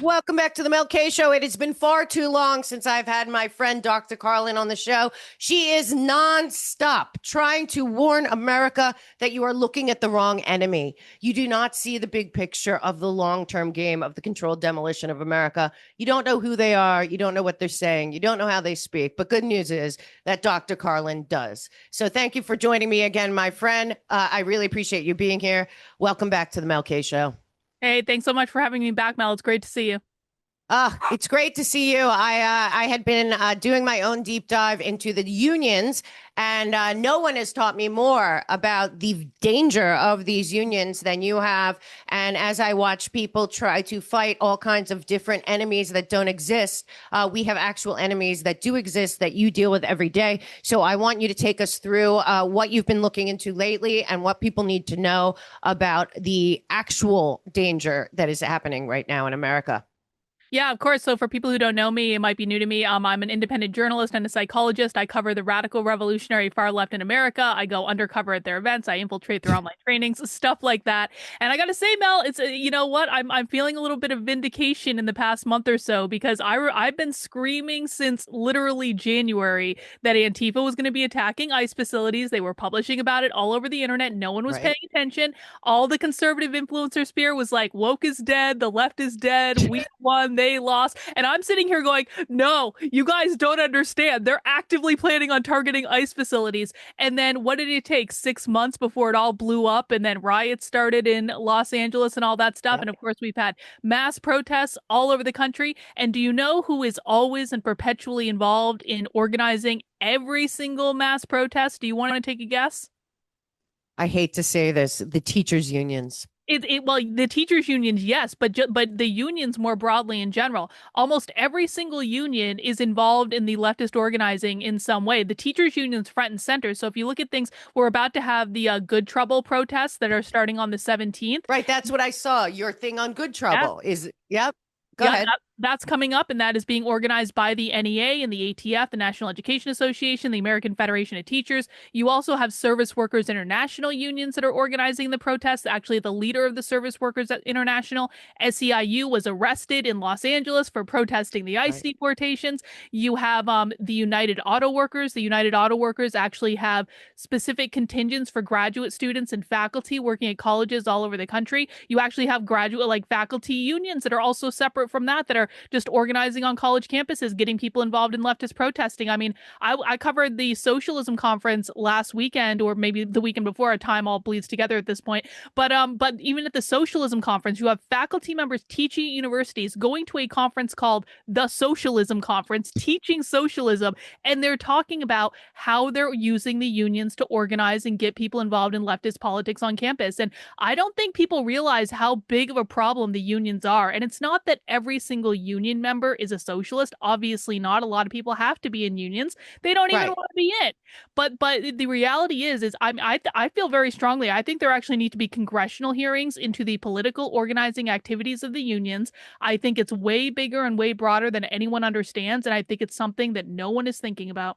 Welcome back to the Mel K Show. It has been far too long since I've had my friend Dr. Carlin on the show. She is nonstop trying to warn America that you are looking at the wrong enemy. You do not see the big picture of the long-term game of the controlled demolition of America. You don't know who they are. You don't know what they're saying. You don't know how they speak. But good news is that Dr. Carlin does. So thank you for joining me again, my friend. I really appreciate you being here. Welcome back to the Mel K Show. Hey, thanks so much for having me back, Mel. It's great to see you. It's great to see you. I had been doing my own deep dive into the unions, and no one has taught me more about the danger of these unions than you have. And as I watch people try to fight all kinds of different enemies that don't exist, we have actual enemies that do exist that you deal with every day. So I want you to take us through what you've been looking into lately and what people need to know about the actual danger that is happening right now in America. Yeah, of course. So for people who don't know me, it might be new to me. I'm an independent journalist and a psychologist. I cover the radical revolutionary far left in America. I go undercover at their events. I infiltrate their online trainings, stuff like that. And I got to say, Mel, it's you know what? I'm feeling a little bit of vindication in the past month or so because I've been screaming since literally January that Antifa was going to be attacking ICE facilities. They were publishing about it all over the internet. No one was paying attention. All the conservative influencer sphere was like, woke is dead. The left is dead. We won. They lost. And I'm sitting here going, no, you guys don't understand. They're actively planning on targeting ICE facilities. And then what did it take? 6 months before it all blew up and then riots started in Los Angeles and all that stuff. And of course, we've had mass protests all over the country. And do you know who is always and perpetually involved in organizing every single mass protest? Do you want to take a guess? I hate to say this, the teachers' unions. Well, the teachers unions, yes, but the unions more broadly in general, almost every single union is involved in the leftist organizing in some way. The teachers unions front and center. So if you look at things, we're about to have the Good Trouble protests that are starting on the 17th. Right, that's what I saw. Your thing on Good Trouble is, yep. Go Yeah, ahead. that's coming up, and that is being organized by the NEA and the ATF, the National Education Association, the American Federation of Teachers. You also have Service Workers International unions that are organizing the protests. Actually, the leader of the Service Workers International, SEIU, was arrested in Los Angeles for protesting the ICE deportations. You have the United Auto Workers. The United Auto Workers actually have specific contingents for graduate students and faculty working at colleges all over the country. You actually have faculty unions that are also separate from that are just organizing on college campuses, getting people involved in leftist protesting. I mean, I covered the socialism conference last weekend, or maybe the weekend before. A time all bleeds together at this point. But even at the socialism conference, you have faculty members teaching at universities going to a conference called the Socialism Conference, teaching socialism, and they're talking about how they're using the unions to organize and get people involved in leftist politics on campus. And I don't think people realize how big of a problem the unions are. And it's not that every single union member is a socialist. Obviously not. A lot of people have to be in unions. They don't even want to be in. But the reality is I feel very strongly. I think there actually need to be congressional hearings into the political organizing activities of the unions. I think it's way bigger and way broader than anyone understands. And I think it's something that no one is thinking about.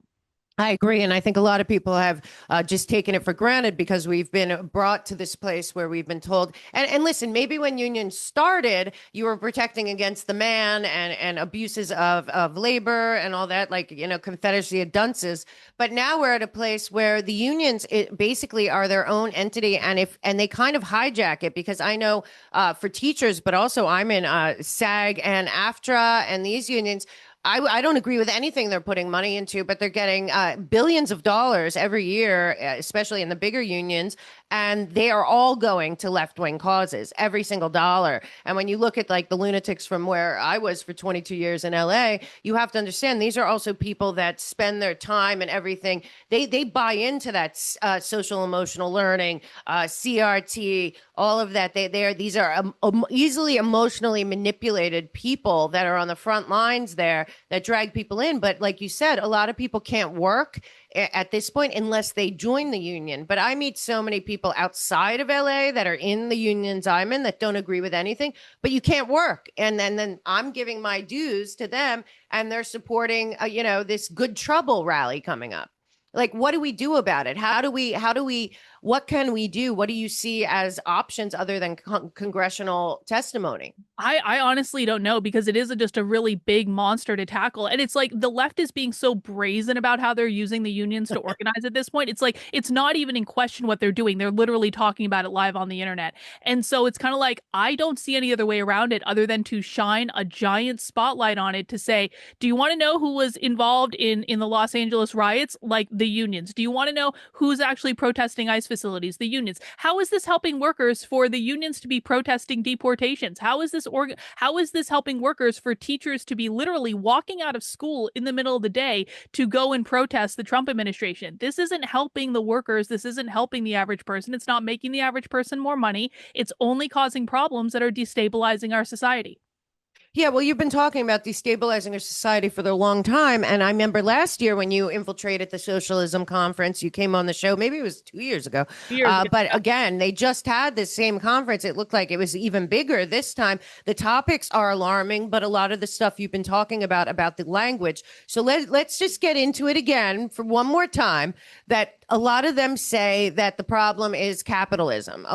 I agree. And I think a lot of people have just taken it for granted because we've been brought to this place where we've been told. And listen, maybe when unions started, you were protecting against the man and abuses of labor and all that, like, Confederacy of dunces. But now we're at a place where the unions basically are their own entity. And they kind of hijack it, because I know for teachers, but also I'm in SAG and AFTRA and these unions. I don't agree with anything they're putting money into, but they're getting billions of dollars every year, especially in the bigger unions. And they are all going to left-wing causes, every single dollar. And when you look at like the lunatics from where I was for 22 years in LA, you have to understand these are also people that spend their time and everything. They buy into that social emotional learning, CRT, all of that. These are easily emotionally manipulated people that are on the front lines there that drag people in. But like you said, a lot of people can't work at this point unless they join the union. But I meet so many people outside of LA that are in the unions I'm in that don't agree with anything, but you can't work. And then I'm giving my dues to them, and they're supporting, this Good Trouble rally coming up. Like, what do we do about it? What can we do? What do you see as options other than congressional testimony? I honestly don't know because it is just a really big monster to tackle. And it's like the left is being so brazen about how they're using the unions to organize at this point. It's like it's not even in question what they're doing. They're literally talking about it live on the internet. And so it's kind of like I don't see any other way around it other than to shine a giant spotlight on it to say, do you want to know who was involved in the Los Angeles riots? Like the unions. Do you want to know who's actually protesting ICE facilities? The unions. How is this helping workers for the unions to be protesting deportations? How is this helping workers for teachers to be literally walking out of school in the middle of the day to go and protest the Trump administration? This isn't helping the workers. This isn't helping the average person. It's not making the average person more money. It's only causing problems that are destabilizing our society. Yeah, well, you've been talking about destabilizing our society for a long time. And I remember last year when you infiltrated the socialism conference, you came on the show, maybe it was 2 years ago. Years ago. But again, they just had this same conference. It looked like it was even bigger this time. The topics are alarming, but a lot of the stuff you've been talking about the language. So let's just get into it again for one more time, that a lot of them say that the problem is capitalism.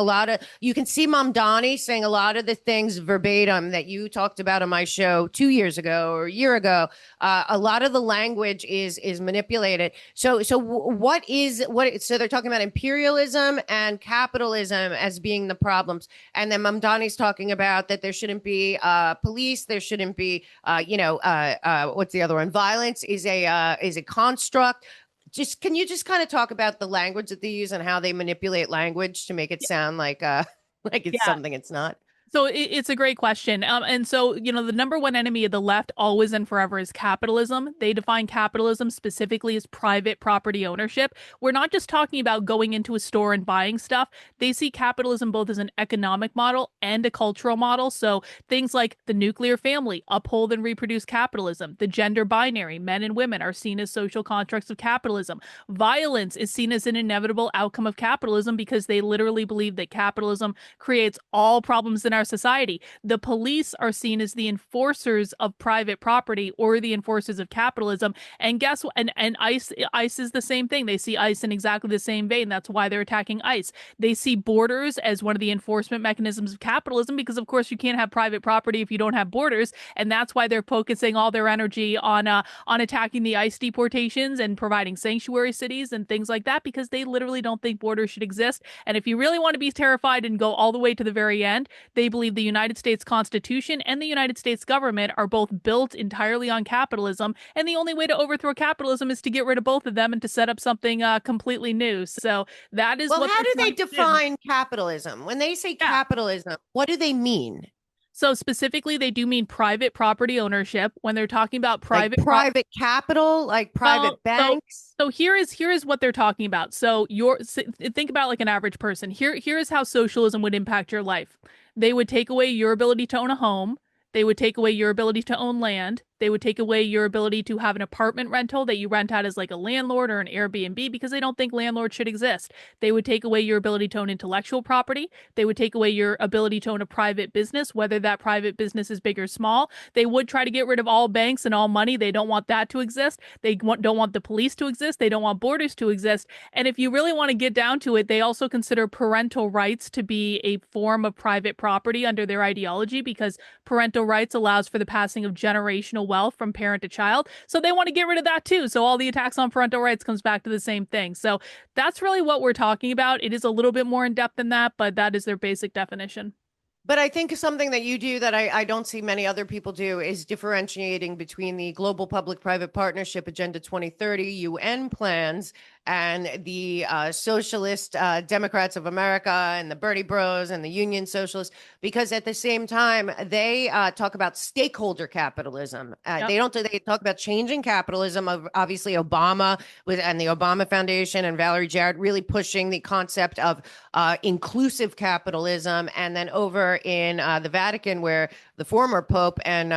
You can see Mamdani saying a lot of the things verbatim that you talked about on my show 2 years ago or a year ago. A lot of the language is manipulated. So so they're talking about imperialism and capitalism as being the problems. And then Mamdani's talking about that there shouldn't be police, there shouldn't be what's the other one? Violence is a construct. Just can you just kind of talk about the language that they use and how they manipulate language to make it sound like like it's Yeah. something it's not? So it's a great question. And so, the number one enemy of the left always and forever is capitalism. They define capitalism specifically as private property ownership. We're not just talking about going into a store and buying stuff. They see capitalism both as an economic model and a cultural model. So things like the nuclear family uphold and reproduce capitalism. The gender binary, men and women, are seen as social constructs of capitalism. Violence is seen as an inevitable outcome of capitalism because they literally believe that capitalism creates all problems in our society. The police are seen as the enforcers of private property or the enforcers of capitalism. And guess what? And ICE is the same thing. They see ICE in exactly the same vein. That's why they're attacking ICE. They see borders as one of the enforcement mechanisms of capitalism because, of course, you can't have private property if you don't have borders. And that's why they're focusing all their energy on attacking the ICE deportations and providing sanctuary cities and things like that because they literally don't think borders should exist. And if you really want to be terrified and go all the way to the very end, they believe the United States Constitution and the United States government are both built entirely on capitalism, and the only way to overthrow capitalism is to get rid of both of them and to set up something completely new. So that is Well, what how they're do they trying to do. define capitalism? When they say Yeah. capitalism, what do they mean? So specifically, they do mean private property ownership when they're talking about Like private capital, like Well, private so banks? so here is what they're talking about. So think about like an average person. Here is how socialism would impact your life. They would take away your ability to own a home. They would take away your ability to own land. They would take away your ability to have an apartment rental that you rent out as like a landlord or an Airbnb because they don't think landlords should exist. They would take away your ability to own intellectual property. They would take away your ability to own a private business, whether that private business is big or small. They would try to get rid of all banks and all money. They don't want that to exist. Don't want the police to exist. They don't want borders to exist. And if you really want to get down to it, they also consider parental rights to be a form of private property under their ideology because parental rights allows for the passing of generational wealth from parent to child. So they want to get rid of that too. So all the attacks on parental rights comes back to the same thing. So that's really what we're talking about. It is a little bit more in depth than that, but that is their basic definition. But I think something that you do that I don't see many other people do is differentiating between the Global Public Private Partnership Agenda 2030 UN plans and the Socialist Democrats of America and the Bernie Bros and the Union Socialists, because at the same time, they talk about stakeholder capitalism. Yep. They talk about changing capitalism. Obviously, Obama and the Obama Foundation and Valerie Jarrett really pushing the concept of inclusive capitalism. And then over in the Vatican, where the former Pope and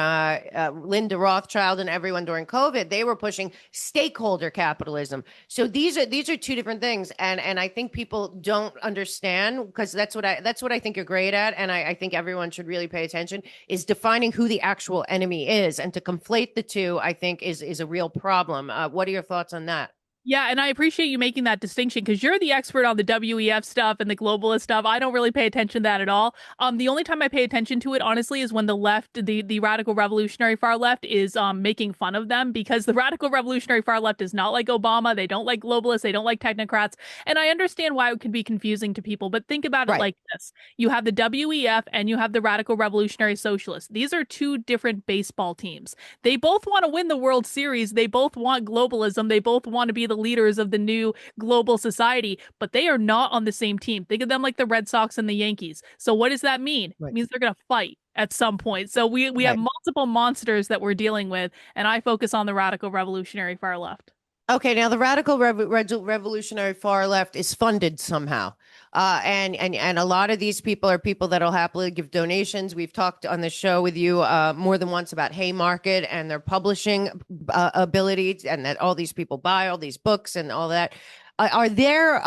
Linda Rothschild and everyone during COVID, they were pushing stakeholder capitalism. So these are two different things, and I think people don't understand because that's what I think you're great at, and I think everyone should really pay attention is defining who the actual enemy is, and to conflate the two, I think is a real problem. What are your thoughts on that? Yeah, and I appreciate you making that distinction because you're the expert on the WEF stuff and the globalist stuff. I don't really pay attention to that at all. The only time I pay attention to it, honestly, is when the left, the radical revolutionary far left, is making fun of them because the radical revolutionary far left is not like Obama. They don't like globalists. They don't like technocrats. And I understand why it could be confusing to people, but think about it Right. like this: you have the WEF and you have the radical revolutionary socialists. These are two different baseball teams. They both want to win the World Series. They both want globalism. They both want to be the leaders of the new global society, but they are not on the same team. Think of them like the Red Sox and the Yankees. So what does that mean? It Right. means they're going to fight at some point. So we have Right. multiple monsters that we're dealing with, and I focus on the radical revolutionary far left. Okay, now the radical revolutionary far left is funded somehow, and a lot of these people are people that'll happily give donations. We've talked on the show with you more than once about Haymarket and their publishing ability, and that all these people buy all these books and all that. Are there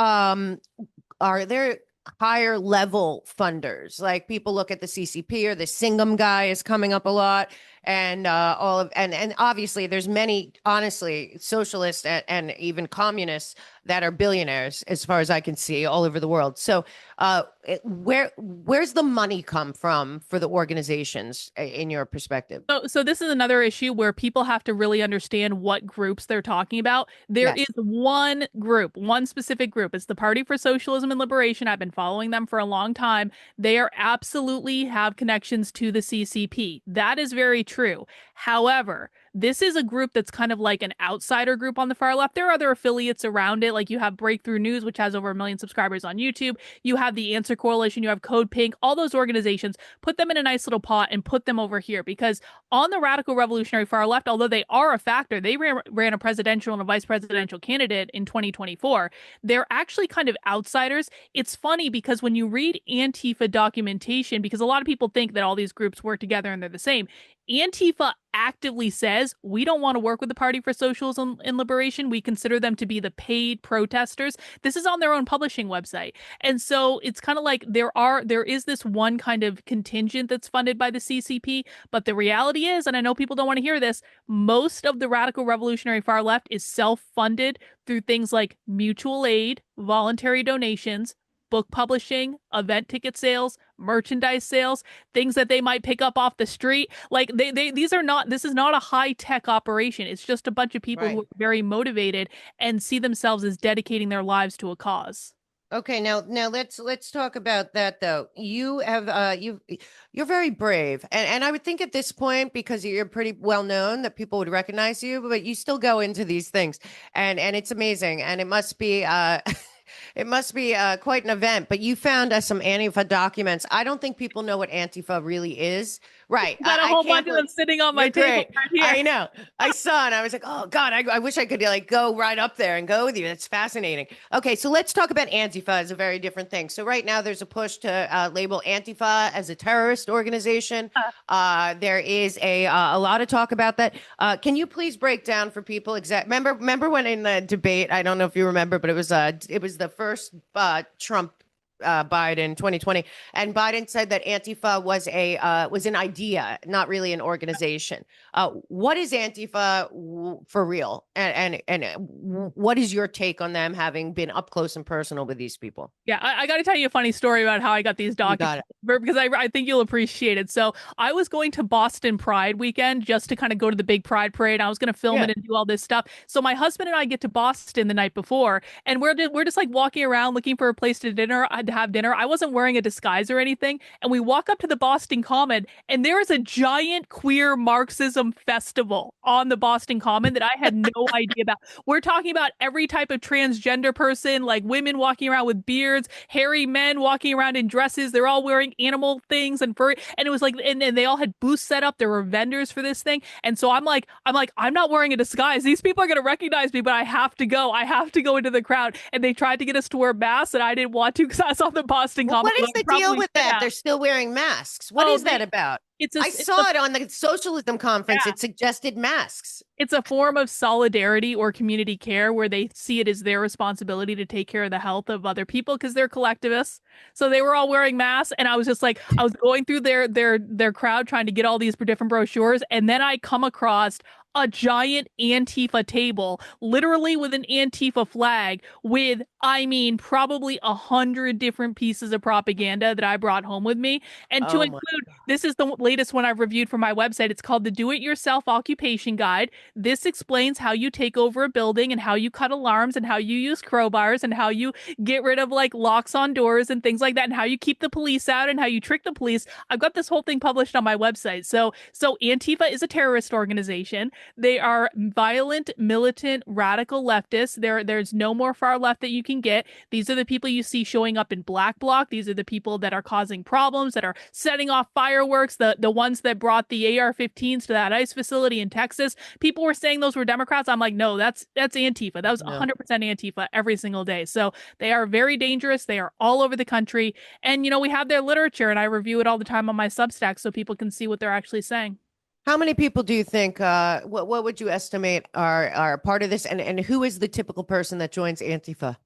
higher level funders? Like people look at the CCP or the Singham guy is coming up a lot, and all of and obviously there's many honestly socialists and even communists that are billionaires as far as I can see all over the world. So where's the money come from for the organizations in your perspective? So this is another issue where people have to really understand what groups they're talking about. There is Yes. one group, one specific group. It's the Party for Socialism and Liberation. I've been following them for a long time. They are absolutely have connections to the CCP. That is very true. However, this is a group that's kind of like an outsider group on the far left. There are other affiliates around it. Like you have Breakthrough News, which has over 1 million subscribers on YouTube. You have the Answer Coalition. You have Code Pink. All those organizations, put them in a nice little pot and put them over here because on the radical revolutionary far left, although they are a factor, they ran a presidential and a vice presidential candidate in 2024. They're actually kind of outsiders. It's funny because when you read Antifa documentation, because a lot of people think that all these groups work together and they're the same, Antifa actively says we don't want to work with the Party for Socialism and Liberation. We consider them to be the paid protesters. This is on their own publishing website. And so it's kind of like there is this one kind of contingent that's funded by the CCP, but the reality is, and I know people don't want to hear this, most of the radical revolutionary far left is self-funded through things like mutual aid, voluntary donations, book publishing, event ticket sales, merchandise sales, things that they might pick up off the street. Like these are not, this is not a high tech operation. It's just a bunch of people who Right. are very motivated and see themselves as dedicating their lives to a cause. Okay, now let's talk about that though. You have you're very brave, and I would think at this point because you're pretty well known that people would recognize you, but you still go into these things, and it's amazing, and it must be it must be quite an event. But you found us some Antifa documents. I don't think people know what Antifa really is. Right? Got a I whole can't bunch of believe them sitting on you're my table great. right here. I know. I saw it. I was like, oh God, I wish I could like go right up there and go with you. That's fascinating. Okay, so let's talk about Antifa as a very different thing. So right now there's a push to label Antifa as a terrorist organization. There is a lot of talk about that. Can you please break down for people exact? Remember when in the debate? I don't know if you remember, but it was the first Trump Biden 2020, and Biden said that Antifa was an idea, not really an organization. What is Antifa for real, and what is your take on them having been up close and personal with these people? Yeah, I got to tell you a funny story about how I got these You got documents it. because I think you'll appreciate it. So I was going to Boston Pride weekend just to kind of go to the big Pride parade. I was going to film Yeah. it and do all this stuff. So my husband and I get to Boston the night before, and we're just like walking around looking for a place to have dinner. I wasn't wearing a disguise or anything, and we walk up to the Boston Common, and there is a giant queer Marxism festival on the Boston Common that I had no idea about. We're talking about every type of transgender person, like women walking around with beards, hairy men walking around in dresses. They're all wearing animal things and furry. And it was like, and they all had booths set up. There were vendors for this thing. And so I'm not wearing a disguise. These people are going to recognize me, but I have to go. I have to go into the crowd. And they tried to get us to wear masks, and I didn't want to because I was on the Boston Well, Common. what is the deal with that? They're still wearing masks. What Oh, is that about? I it's saw it on the socialism conference. yeah. It suggested masks. It's a form of solidarity or community care where they see it as their responsibility to take care of the health of other people because they're collectivists. So they were all wearing masks, and I was just like, I was going through their crowd trying to get all these different brochures, and then I come across a giant Antifa table, literally with an Antifa flag, with, I mean, probably 100 different pieces of propaganda that I brought home with me. And to Oh my include, God. this is the latest one I've reviewed for my website. It's called the Do It Yourself Occupation Guide. This explains how you take over a building and how you cut alarms and how you use crowbars and how you get rid of like locks on doors and things like that and how you keep the police out and how you trick the police. I've got this whole thing published on my website. So Antifa is a terrorist organization. They are violent, militant, radical leftists. There's no more far left that you can get. These are the people you see showing up in Black Bloc. These are the people that are causing problems, that are setting off fireworks, the ones that brought the AR-15s to that ICE facility in Texas. People were saying those were Democrats. I'm like, no, that's Antifa. That was No. 100% Antifa every single day. So they are very dangerous. They are all over the country. And, you know, we have their literature and I review it all the time on my Substack so people can see what they're actually saying. How many people do you think, what would you estimate are part of this? And who is the typical person that joins Antifa?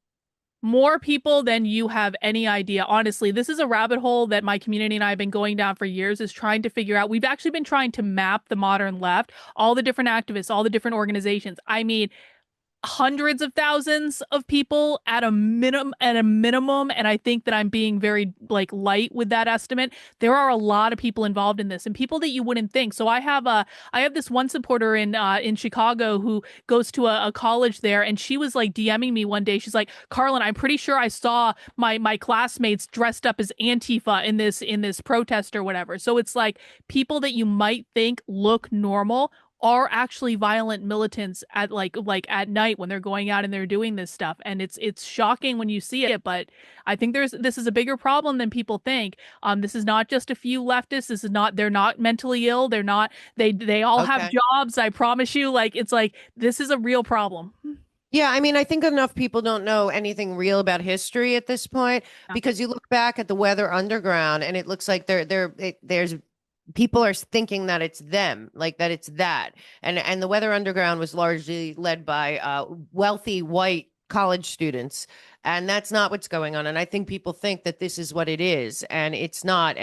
More people than you have any idea. Honestly, this is a rabbit hole that my community and I have been going down for years, is trying to figure out. We've actually been trying to map the modern left, all the different activists, all the different organizations. I mean, hundreds of thousands of people at a minimum, and I think that I'm being very like light with that estimate. There are a lot of people involved in this and people that you wouldn't think. So I have this one supporter in Chicago who goes to a college there, and she was like DMing me one day. She's like, Carlin, I'm pretty sure I saw my classmates dressed up as Antifa in this protest or whatever. So it's like people that you might think look normal are actually violent militants at like at night when they're going out and they're doing this stuff, and it's shocking when you see it. But I think this is a bigger problem than people think. This is not just a few leftists. This is not, they're not mentally ill. They're not, they all have Okay. jobs, I promise you. Like, it's like this is a real problem. Yeah, I mean, I think enough people don't know anything real about history at this point Yeah. because you look back at the Weather Underground and it looks like there's people are thinking that it's them, like that it's that. And the Weather Underground was largely led by wealthy white college students, and that's not what's going on. And I think people think that this is what it is, and it's not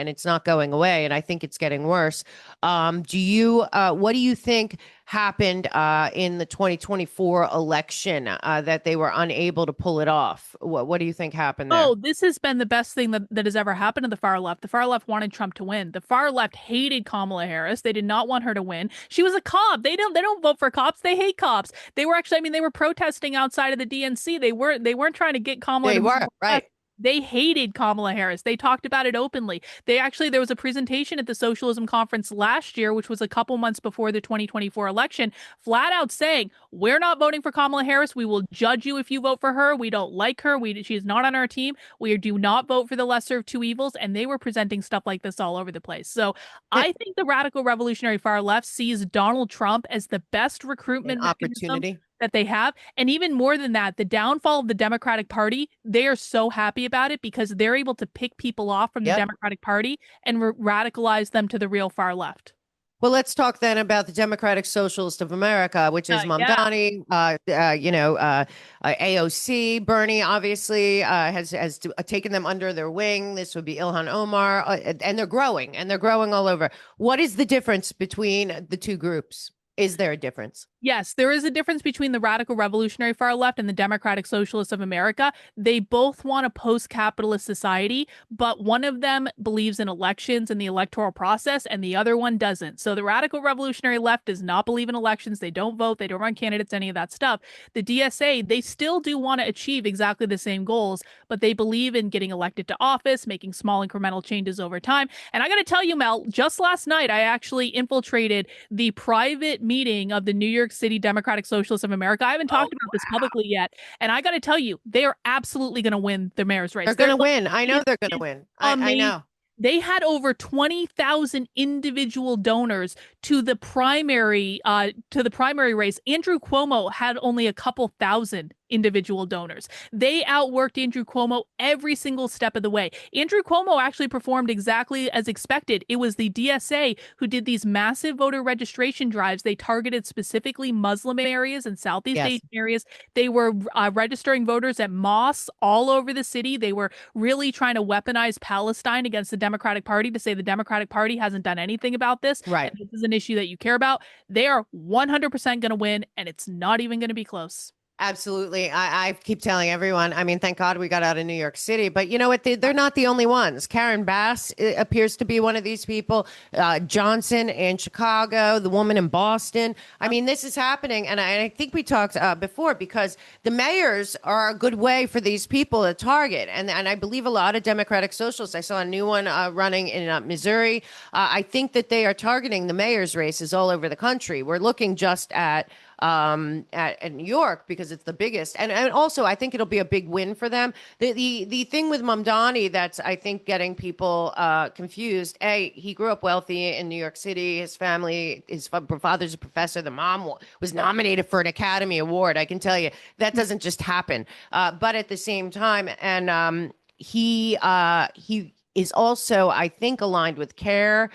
going away. And I think it's getting worse. What do you think happened in the 2024 election that they were unable to pull it off? What do you think happened there? Oh, this has been the best thing that has ever happened to the far left. The far left wanted Trump to win. The far left hated Kamala Harris. They did not want her to win. She was a cop. They don't vote for cops. They hate cops. They were actually, I mean, they were protesting outside of the DNC. They weren't trying to get Kamala They to move were west. right. They hated Kamala Harris. They talked about it openly. There was a presentation at the Socialism Conference last year, which was a couple months before the 2024 election, flat out saying, we're not voting for Kamala Harris. We will judge you if you vote for her. We don't like her. She is not on our team. We do not vote for the lesser of two evils. And they were presenting stuff like this all over the place. So Eh, I think the radical revolutionary far left sees Donald Trump as the best an recruitment mechanism opportunity. that they have. And even more than that, the downfall of the Democratic Party, they are so happy about it because they're able to pick people off from the Yep. Democratic Party and radicalize them to the real far left. Well, let's talk then about the Democratic Socialist of America, which is Yeah. Mamdani, AOC. Bernie obviously taken them under their wing. This would be Ilhan Omar, and they're growing all over. What is the difference between the two groups? Is there a difference? Yes, there is a difference between the radical revolutionary far left and the Democratic Socialists of America. They both want a post-capitalist society, but one of them believes in elections and the electoral process, and the other one doesn't. So the radical revolutionary left does not believe in elections. They don't vote. They don't run candidates, any of that stuff. The DSA, they still do want to achieve exactly the same goals, but they believe in getting elected to office, making small incremental changes over time. And I got to tell you, Mel, just last night, I actually infiltrated the private meeting of the New York City Democratic Socialists of America. I haven't Oh, talked about this publicly yet. And I got to tell you, they are absolutely going to win the mayor's race. they're going to win. I know they're going to Is win. I amazing. know. They had over 20,000 individual donors to the primary race. Andrew Cuomo had only a couple thousand individual donors. They outworked Andrew Cuomo every single step of the way. Andrew Cuomo actually performed exactly as expected. It was the DSA who did these massive voter registration drives. They targeted specifically Muslim areas and Southeast Yes. Asian areas. They were registering voters at mosques all over the city. They were really trying to weaponize Palestine against the Democratic Party to say the Democratic Party hasn't done anything about this. Right. And this is an issue that you care about. They are 100% going to win, and it's not even going to be close. Absolutely. I keep telling everyone, I mean, thank God we got out of New York City, but you know what? They're not the only ones. Karen Bass appears to be one of these people. Johnson in Chicago, the woman in Boston. I mean, this is happening. And I think we talked before, because the mayors are a good way for these people to target. And I believe a lot of Democratic socialists, I saw a new one running in Missouri. I think that they are targeting the mayor's races all over the country. We're looking just at New York because it's the biggest, and also I think it'll be a big win for them. The thing with Mamdani that's I think getting people confused. He grew up wealthy in New York City. His family, his father's a professor. The mom was nominated for an Academy Award. I can tell you that doesn't just happen. But at the same time, and he is also, I think, aligned with CARE.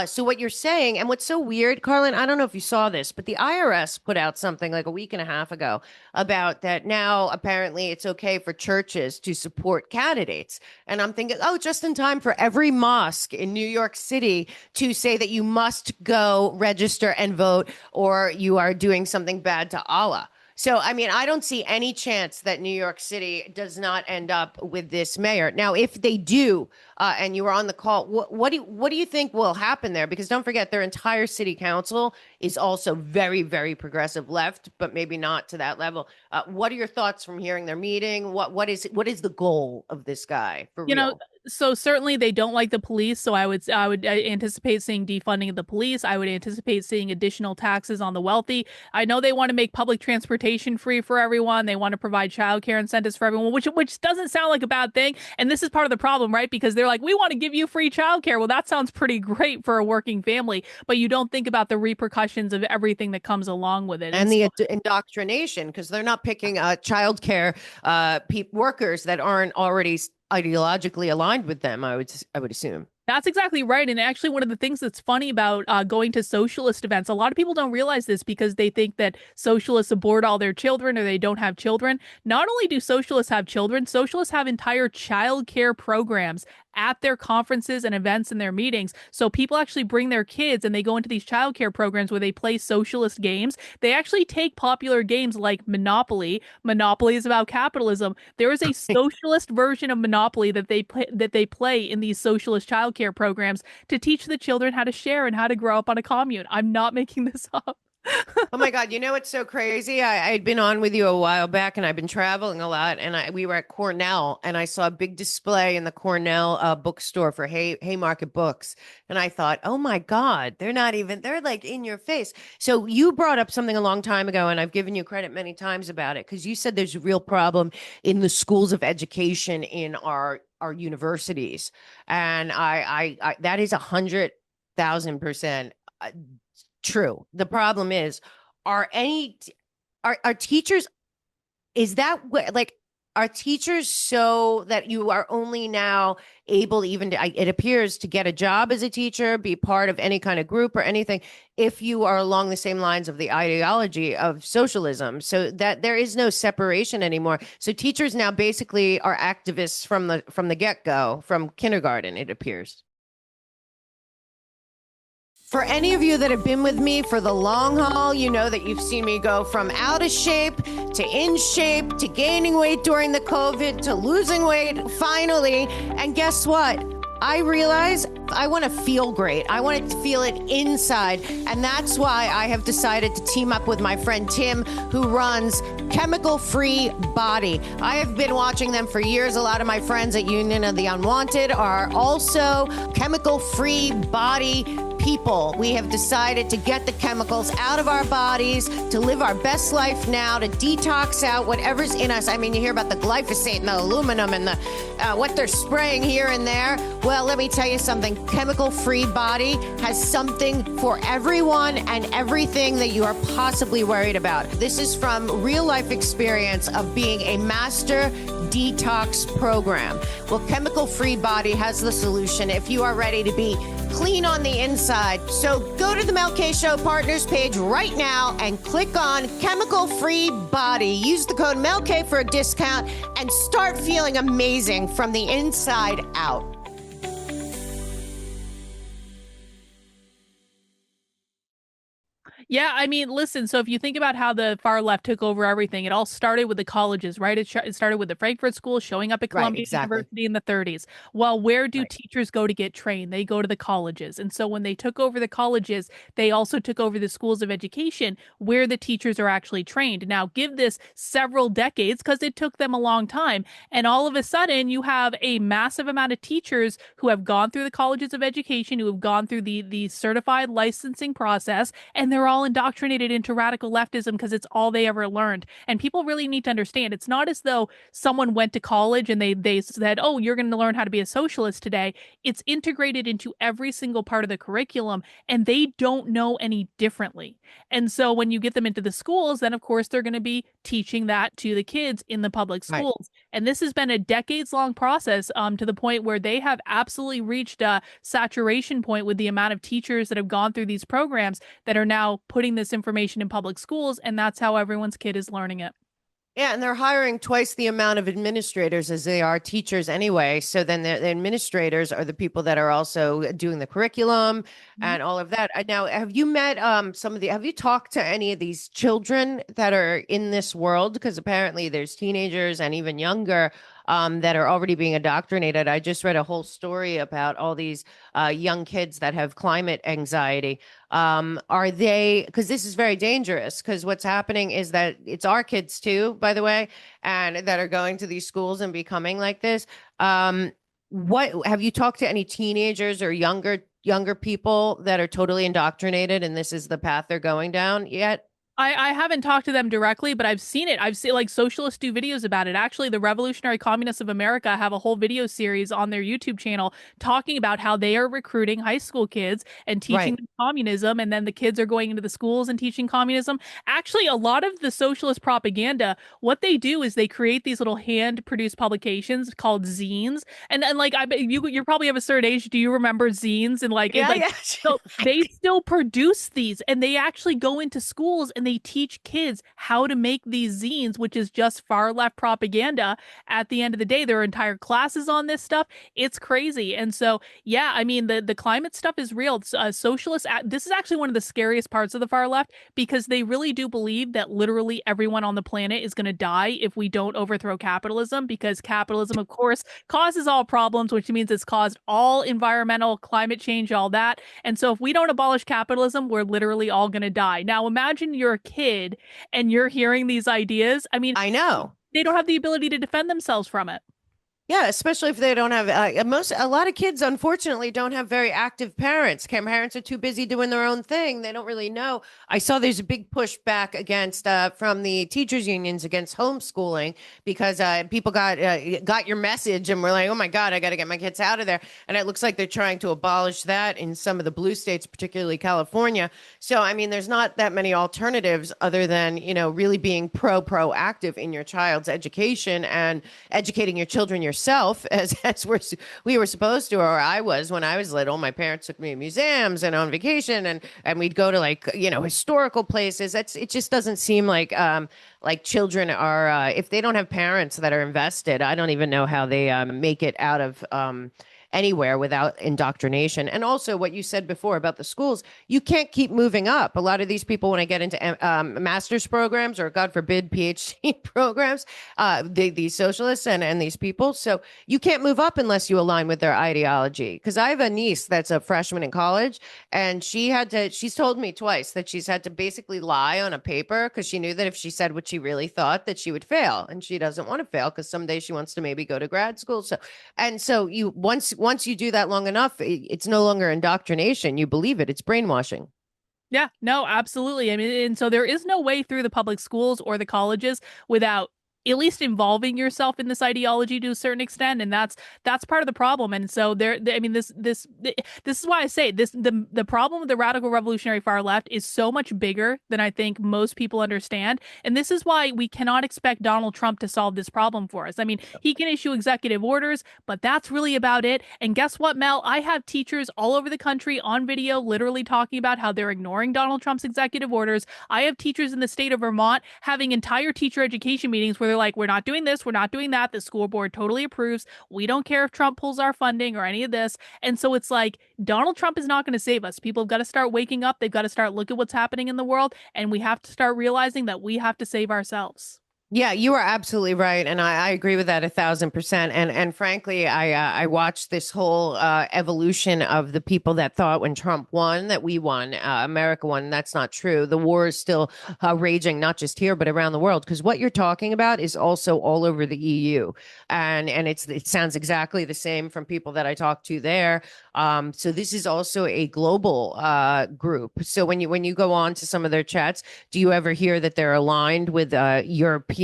So what you're saying, and what's so weird, Carlin, I don't know if you saw this, but the IRS put out something like a week and a half ago about that now apparently it's okay for churches to support candidates. And I'm thinking, oh, just in time for every mosque in New York City to say that you must go register and vote or you are doing something bad to Allah. So, I mean, I don't see any chance that New York City does not end up with this mayor. Now, if they do, and you were on the call, what do you think will happen there? Because don't forget, their entire city council is also very, very progressive left, but maybe not to that level. What are your thoughts from hearing their meeting? What is the goal of this guy for real? So certainly they don't like the police. So I would anticipate seeing defunding of the police. I would anticipate seeing additional taxes on the wealthy. I know they want to make public transportation free for everyone. They want to provide childcare incentives for everyone, which doesn't sound like a bad thing. And this is part of the problem, right? Because they're like, we want to give you free childcare. Well, that sounds pretty great for a working family, but you don't think about the repercussions of everything that comes along with it. And the indoctrination, because they're not picking childcare workers that aren't already ideologically aligned with them, I would assume. That's exactly right. And actually, one of the things that's funny about going to socialist events, a lot of people don't realize this because they think that socialists abort all their children or they don't have children. Not only do socialists have children, socialists have entire child care programs at their conferences and events and their meetings. So people actually bring their kids and they go into these child care programs where they play socialist games. They actually take popular games like Monopoly. Monopoly is about capitalism. There is a socialist version of Monopoly that they play in these socialist child care programs to teach the children how to share and how to grow up on a commune. I'm not making this up. Oh my God. You know, what's so crazy? I had been on with you a while back and I've been traveling a lot, and we were at Cornell and I saw a big display in the Cornell bookstore for Haymarket Books. And I thought, oh my God, they're like in your face. So you brought up something a long time ago, and I've given you credit many times about it, because you said there's a real problem in the schools of education in our universities. And I that is 100,000% true. The problem is, are teachers, is that like, are teachers so that you are only now able even to, it appears, to get a job as a teacher, be part of any kind of group or anything, if you are along the same lines of the ideology of socialism, so that there is no separation anymore. So teachers now basically are activists from the get-go, from kindergarten, it appears. For any of you that have been with me for the long haul, you know that you've seen me go from out of shape to in shape to gaining weight during the COVID to losing weight finally. And guess what? I realize I want to feel great. I want to feel it inside. And that's why I have decided to team up with my friend Tim, who runs Chemical Free Body. I have been watching them for years. A lot of my friends at Union of the Unwanted are also Chemical Free Body people, we have decided to get the chemicals out of our bodies, to live our best life now, to detox out whatever's in us. I mean, you hear about the glyphosate and the aluminum and the what they're spraying here and there. Well, let me tell you something. Chemical-free body has something for everyone and everything that you are possibly worried about. This is from real-life experience of being a master detox program. Well, Chemical-Free Body has the solution if you are ready to be clean on the inside. So go to the Mel K Show Partners page right now and click on Chemical-Free Body. Use the code MELK for a discount and start feeling amazing from the inside out. Yeah, I mean, listen, so if you think about how the far left took over everything, it all started with the colleges, right? It started with the Frankfurt School showing up at Right, Columbia exactly. University in the 30s. Well, where do Right. teachers go to get trained? They go to the colleges. And so when they took over the colleges, they also took over the schools of education where the teachers are actually trained. Now, give this several decades because it took them a long time. And all of a sudden, you have a massive amount of teachers who have gone through the colleges of education, who have gone through the certified licensing process, and they're all indoctrinated into radical leftism because it's all they ever learned. And people really need to understand it's not as though someone went to college and they said, "Oh, you're going to learn how to be a socialist today." It's integrated into every single part of the curriculum, and they don't know any differently. And so when you get them into the schools, then of course they're going to be teaching that to the kids in the public Right. schools. And this has been a decades-long process, to the point where they have absolutely reached a saturation point with the amount of teachers that have gone through these programs that are now putting this information in public schools, and that's how everyone's kid is learning it. Yeah, and they're hiring twice the amount of administrators as they are teachers anyway. So then the administrators are the people that are also doing the curriculum and all of that. Now, have you met have you talked to any of these children that are in this world? Because apparently there's teenagers and even younger that are already being indoctrinated. I just read a whole story about all these young kids that have climate anxiety. Are they, because this is very dangerous, because what's happening is that it's our kids too, by the way, and that are going to these schools and becoming like this. What have you talked to any teenagers or younger people that are totally indoctrinated and this is the path they're going down yet? I haven't talked to them directly, but I've seen it. I've seen like socialists do videos about it. Actually, the Revolutionary Communists of America have a whole video series on their YouTube channel talking about how they are recruiting high school kids and teaching Right. them communism, and then the kids are going into the schools and teaching communism. Actually, a lot of the socialist propaganda, what they do is they create these little hand-produced publications called zines, and like I bet you're probably of a certain age. Do you remember zines and like Yeah, yeah. so they still produce these, and they actually go into schools and they teach kids how to make these zines, which is just far left propaganda. At the end of the day, there are entire classes on this stuff. It's crazy. And so, yeah, I mean, the climate stuff is real. Socialists, this is actually one of the scariest parts of the far left because they really do believe that literally everyone on the planet is going to die if we don't overthrow capitalism, because capitalism, of course, causes all problems, which means it's caused all environmental climate change, all that. And so if we don't abolish capitalism, we're literally all going to die. Now, imagine you're a kid and you're hearing these ideas. I mean, I know. they don't have the ability to defend themselves from it. Yeah, especially if they don't have a lot of kids, unfortunately, don't have very active parents. Parents are too busy doing their own thing. They don't really know. I saw there's a big pushback against from the teachers unions against homeschooling because people got your message and were like, oh my God, I got to get my kids out of there. And it looks like they're trying to abolish that in some of the blue states, particularly California. So I mean, there's not that many alternatives other than really being proactive in your child's education and educating your children yourself as we were supposed to, or I was when I was little. My parents took me to museums and on vacation, and we'd go to historical places. It just doesn't seem like children are if they don't have parents that are invested. I don't even know how they make it out of anywhere without indoctrination. And also what you said before about the schools, you can't keep moving up. A lot of these people, when I get into master's programs or God forbid PhD programs, these socialists and these people, so you can't move up unless you align with their ideology. Because I have a niece that's a freshman in college, and she's told me twice that she's had to basically lie on a paper because she knew that if she said what she really thought that she would fail, and she doesn't want to fail because someday she wants to maybe go to grad school. So you once once you do that long enough, it's no longer indoctrination. You believe it. It's brainwashing. Yeah, no, absolutely. I mean, and so there is no way through the public schools or the colleges without at least involving yourself in this ideology to a certain extent, and that's part of the problem. And so I mean, this is why I say this: the problem with the radical revolutionary far left is so much bigger than I think most people understand, and this is why we cannot expect Donald Trump to solve this problem for us. I mean, he can issue executive orders, but that's really about it. And guess what, Mel? I have teachers all over the country on video literally talking about how they're ignoring Donald Trump's executive orders. I have teachers in the state of Vermont having entire teacher education meetings where they're like, we're not doing this, we're not doing that. The school board totally approves. We don't care if Trump pulls our funding or any of this. And so it's like, Donald Trump is not going to save us. People have got to start waking up. They've got to start looking at what's happening in the world. And we have to start realizing that we have to save ourselves. Yeah, you are absolutely right, and I agree with that 1,000%. And frankly, I watched this whole evolution of the people that thought when Trump won that we won, America won. That's not true. The war is still raging, not just here but around the world. Because what you're talking about is also all over the EU, and it sounds exactly the same from people that I talked to there. So this is also a global group. So when you go on to some of their chats, do you ever hear that they're aligned with European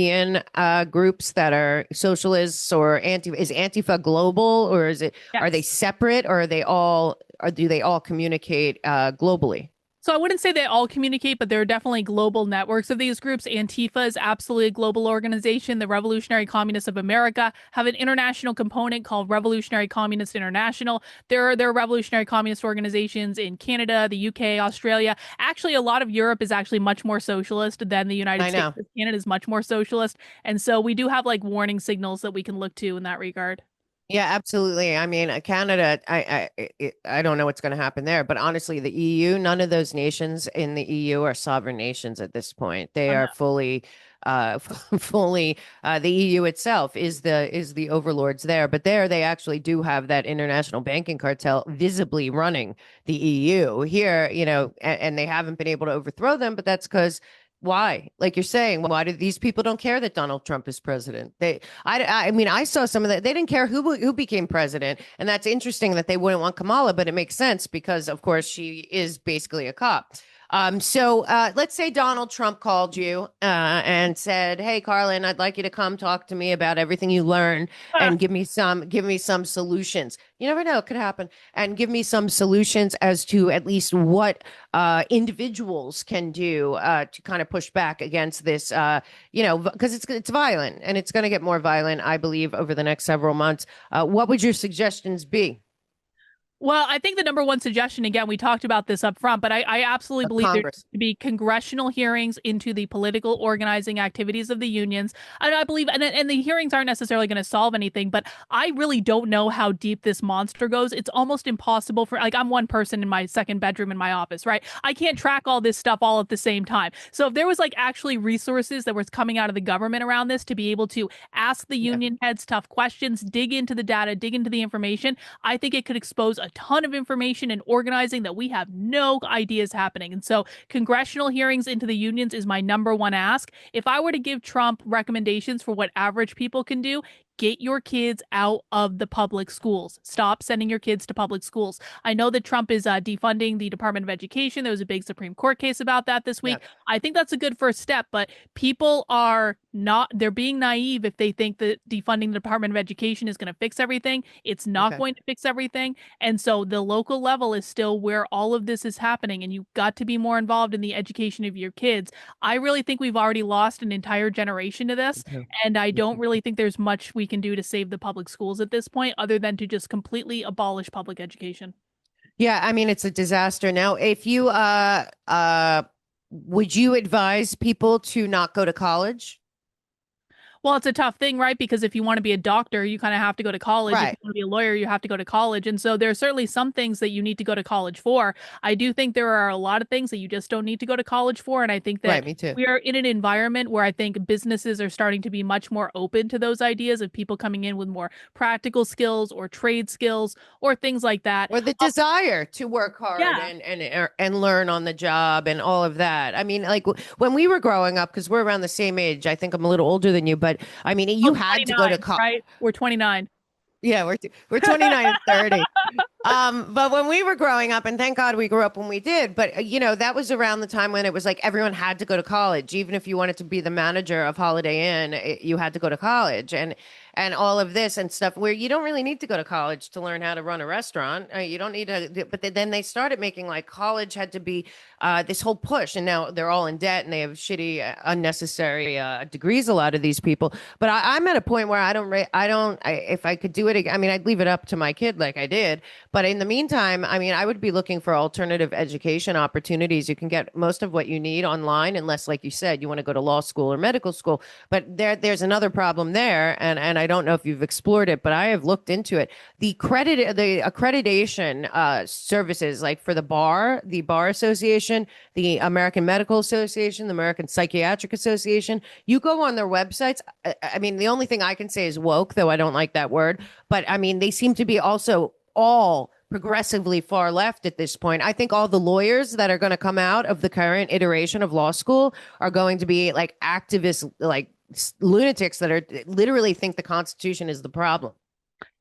groups that are socialists or is Antifa global, or are they Yes. separate, or are they all, or do they all communicate globally? So I wouldn't say they all communicate, but there are definitely global networks of these groups. Antifa is absolutely a global organization. The Revolutionary Communists of America have an international component called Revolutionary Communist International. There are revolutionary communist organizations in Canada, the UK, Australia. Actually, a lot of Europe is actually much more socialist than the United I States. know. Canada is much more socialist. And so we do have like warning signals that we can look to in that regard. Yeah, absolutely. I mean, Canada, I don't know what's going to happen there, but honestly, the EU, none of those nations in the EU are sovereign nations at this point. They are fully, fully. The EU itself is the overlords there, but there they actually do have that international banking cartel visibly running the EU. Here, and they haven't been able to overthrow them, but that's because. Why? Like you're saying, why do these people don't care that Donald Trump is president? I mean, I saw some of that. They didn't care who became president, and that's interesting that they wouldn't want Kamala, but it makes sense because, of course, she is basically a cop. So let's say Donald Trump called you and said, "Hey, Carlin, I'd like you to come talk to me about everything you learned and give me some solutions." You never know; it could happen, and give me some solutions as to at least what individuals can do to kind of push back against this. Because it's violent and it's going to get more violent, I believe, over the next several months. What would your suggestions be? Well, I think the number one suggestion, again, we talked about this up front, but I absolutely believe there needs Congress. to be congressional hearings into the political organizing activities of the unions. And I believe, and the hearings aren't necessarily going to solve anything, but I really don't know how deep this monster goes. It's almost impossible for, like, I'm one person in my second bedroom in my office, right? I can't track all this stuff all at the same time. So if there was like actually resources that was coming out of the government around this to be able to ask the Yeah. union heads tough questions, dig into the data, dig into the information, I think it could expose a ton of information and organizing that we have no ideas happening. And so congressional hearings into the unions is my number one ask. If I were to give Trump recommendations for what average people can do, get your kids out of the public schools. Stop sending your kids to public schools. I know that Trump is defunding the Department of Education. There was a big Supreme Court case about that this Yeah. week. I think that's a good first step, but people are not, they're being naive if they think that defunding the Department of Education is going to fix everything. It's not Okay. going to fix everything. And so the local level is still where all of this is happening, and you've got to be more involved in the education of your kids. I really think we've already lost an entire generation to this, Okay. and I don't Mhm. really think there's much we can do to save the public schools at this point other than to just completely abolish public education. Yeah, I mean it's a disaster. Now, if you would you advise people to not go to college? Well, it's a tough thing, right? Because if you want to be a doctor, you kind of have to go to college. If you Right. want to be a lawyer, you have to go to college. And so there are certainly some things that you need to go to college for. I do think there are a lot of things that you just don't need to go to college for. And I think that Right, me too. we are in an environment where I think businesses are starting to be much more open to those ideas of people coming in with more practical skills or trade skills or things like that. Or the desire to work hard Yeah. and learn on the job and all of that. I mean, like when we were growing up, because we're around the same age, I think I'm a little older than you, but I mean, you Oh, had to go to 29, college. right? We're 29. Yeah, we're 29 and 30. But when we were growing up, and thank God we grew up when we did, but that was around the time when it was like everyone had to go to college. Even if you wanted to be the manager of Holiday Inn, you had to go to college and all of this and stuff where you don't really need to go to college to learn how to run a restaurant. You don't need to, but then they started making like college had to be this whole push, and now they're all in debt and they have shitty, unnecessary degrees. A lot of these people, but I'm at a point where if I could do it again, I mean, I'd leave it up to my kid like I did. But in the meantime, I mean, I would be looking for alternative education opportunities. You can get most of what you need online, unless, like you said, you want to go to law school or medical school. But there's another problem there, and I don't know if you've explored it, but I have looked into it. The accreditation services, like for the Bar Association, the American Medical Association, the American Psychiatric Association, you go on their websites. I mean, the only thing I can say is woke, though I don't like that word. But I mean, they seem to be also all progressively far left at this point. I think all the lawyers that are going to come out of the current iteration of law school are going to be like activists, like lunatics that are literally think the Constitution is the problem.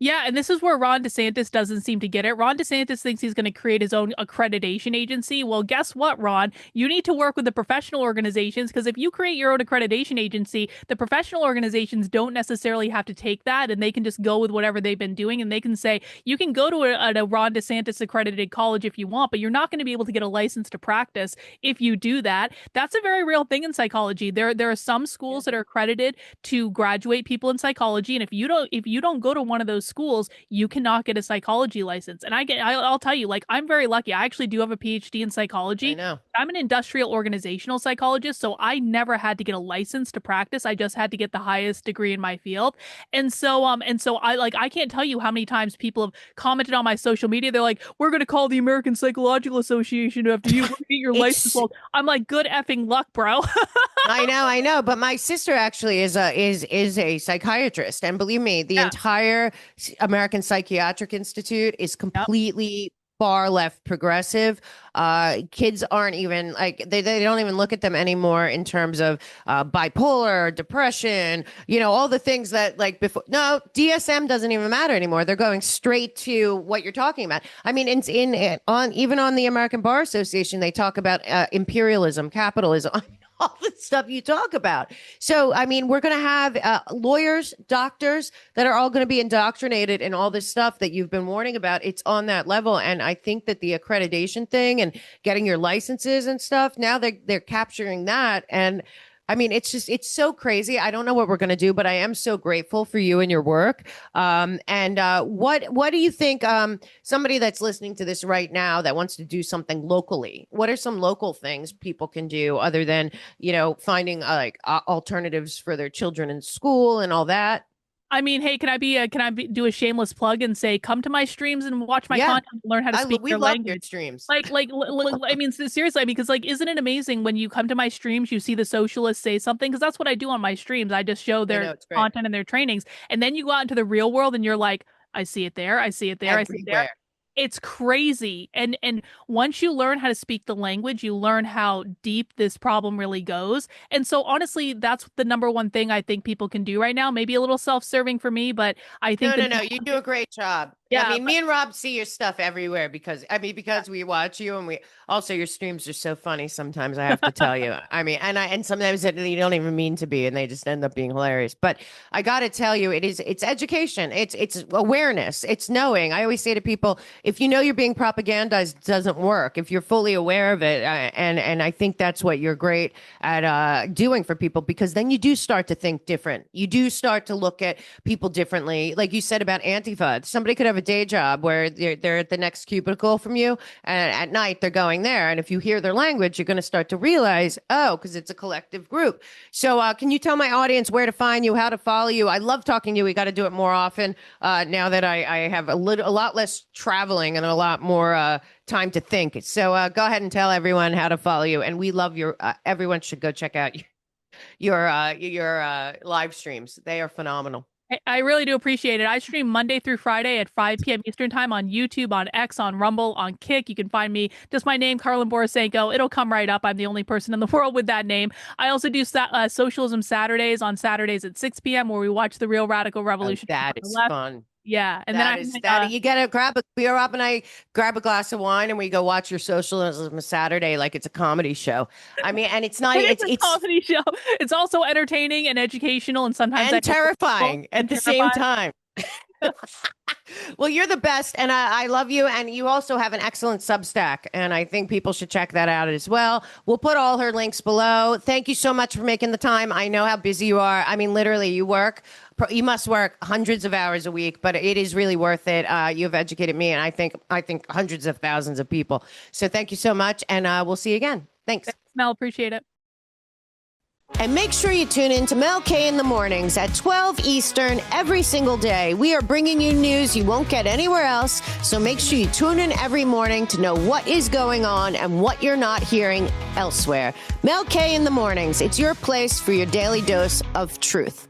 Yeah, and this is where Ron DeSantis doesn't seem to get it. Ron DeSantis thinks he's going to create his own accreditation agency. Well, guess what, Ron? You need to work with the professional organizations, because if you create your own accreditation agency, the professional organizations don't necessarily have to take that, and they can just go with whatever they've been doing, and they can say, you can go to a Ron DeSantis accredited college if you want, but you're not going to be able to get a license to practice if you do that. That's a very real thing in psychology. There are some Yeah. schools that are accredited to graduate people in psychology, and if you don't go to one of those schools, you cannot get a psychology license. And I'll tell you, like, I'm very lucky. I actually do have a PhD in I psychology. know. I'm an industrial organizational psychologist, so I never had to get a license to practice. I just had to get the highest degree in my field. And so I can't tell you how many times people have commented on my social media. They're like, "We're going to call the American Psychological Association after you get your license." It's Well, I'm like, "Good effing luck, bro." I know, but my sister actually is a psychiatrist, and believe me, the Yeah. entire American Psychiatric Institute is Yep. completely far left progressive. Kids aren't even like they don't even look at them anymore in terms of bipolar, depression, all the things that like before. No, DSM doesn't even matter anymore. They're going straight to what you're talking about. I mean, on even on the American Bar Association, they talk about imperialism, capitalism. All the stuff you talk about. So, I mean, we're going to have lawyers, doctors that are all going to be indoctrinated in all this stuff that you've been warning about. It's on that level. And I think that the accreditation thing and getting your licenses and stuff, now they're capturing that. And I mean, it's so crazy. I don't know what we're going to do, but I am so grateful for you and your work. And what do you think? Somebody that's listening to this right now that wants to do something locally, what are some local things people can do other than finding alternatives for their children in school and all that? I mean, hey, do a shameless plug and say, come to my streams and watch my Yeah, content and learn how to speak we their love your language. streams. I mean, seriously, because like, isn't it amazing when you come to my streams, you see the socialists say something? Because that's what I do on my streams. I just show I their know it's great content and their trainings, and then you go out into the real world and you're like, I see it there, I see it there, I see it there. everywhere. It's crazy. And once you learn how to speak the language, you learn how deep this problem really goes. And so honestly, that's the number one thing I think people can do right now. Maybe a little self-serving for me, but I think No, the no, number no. You one do thing, a great job. I yeah, mean, but me and Rob see your stuff everywhere yeah. because we watch you and we also your streams are so funny sometimes I have to tell you. I mean, and sometimes you don't even mean to be and they just end up being hilarious. But I got to tell you it's education. It's awareness. It's knowing. I always say to people, if you know you're being propagandized, it doesn't work. If you're fully aware of it and I think that's what you're great at doing for people because then you do start to think different. You do start to look at people differently. Like you said about Antifa, somebody could have a day job where they're at the next cubicle from you, and at night they're going there. And if you hear their language, you're going to start to realize, oh, because it's a collective group. So, can you tell my audience where to find you, how to follow you? I love talking to you. We got to do it more often now that I have a lot less traveling and a lot more time to think. So, go ahead and tell everyone how to follow you. And we love your. Everyone should go check out your live streams. They are phenomenal. I really do appreciate it. I stream Monday through Friday at 5 p.m. Eastern time on YouTube, on X, on Rumble, on Kick. You can find me just my name, Carlin Borisenko. It'll come right up. I'm the only person in the world with that name. I also do Socialism Saturdays on Saturdays at 6 p.m. where we watch the Real Radical Oh, Revolution that on the is left. fun. Yeah. And That is that you gotta grab a beer up and I grab a glass of wine and we go watch your socialism Saturday like it's a comedy show. I mean, and it's not it is a it's comedy show. It's also entertaining and educational, and sometimes and terrifying at the same time. Well, you're the best, and I love you. And you also have an excellent Substack, and I think people should check that out as well. We'll put all her links below. Thank you so much for making the time. I know how busy you are. I mean, literally, you must work hundreds of hours a week, but it is really worth it. You've educated me, and I think hundreds of thousands of people. So thank you so much, and we'll see you again. Thanks. Mel, appreciate it. And make sure you tune in to Mel K in the mornings at 12 Eastern every single day. We are bringing you news you won't get anywhere else. So make sure you tune in every morning to know what is going on and what you're not hearing elsewhere. Mel K in the mornings. It's your place for your daily dose of truth.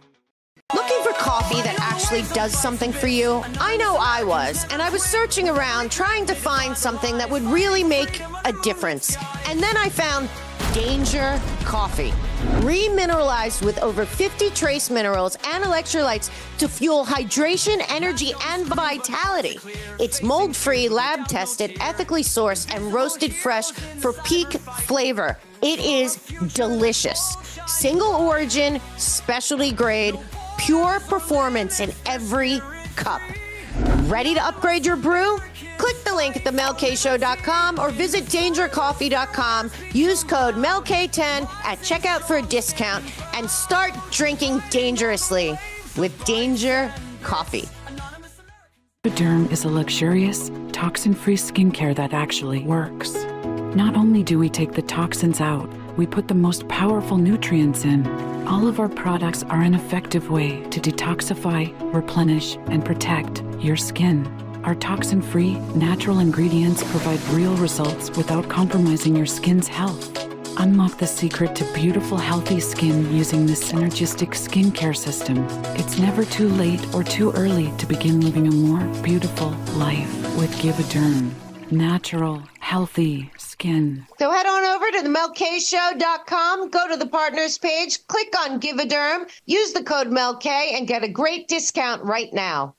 Looking for coffee that actually does something for you? I know I was, and I was searching around trying to find something that would really make a difference. And then I found Danger Coffee. Remineralized with over 50 trace minerals and electrolytes to fuel hydration, energy, and vitality. It's mold-free, lab-tested, ethically sourced, and roasted fresh for peak flavor. It is delicious. Single origin, specialty grade, pure performance in every cup. Ready to upgrade your brew? Click the link at themelkshow.com or visit dangercoffee.com. Use code MELK10 at checkout for a discount and start drinking dangerously with Danger Coffee. Derm is a luxurious, toxin-free skincare that actually works. Not only do we take the toxins out, we put the most powerful nutrients in. All of our products are an effective way to detoxify, replenish, and protect your skin. Our toxin-free, natural ingredients provide real results without compromising your skin's health. Unlock the secret to beautiful, healthy skin using this synergistic skincare system. It's never too late or too early to begin living a more beautiful life with Givaderm. Natural, healthy skin. So head on over to themelkshow.com, go to the partners page, click on Givaderm, use the code MELK, and get a great discount right now.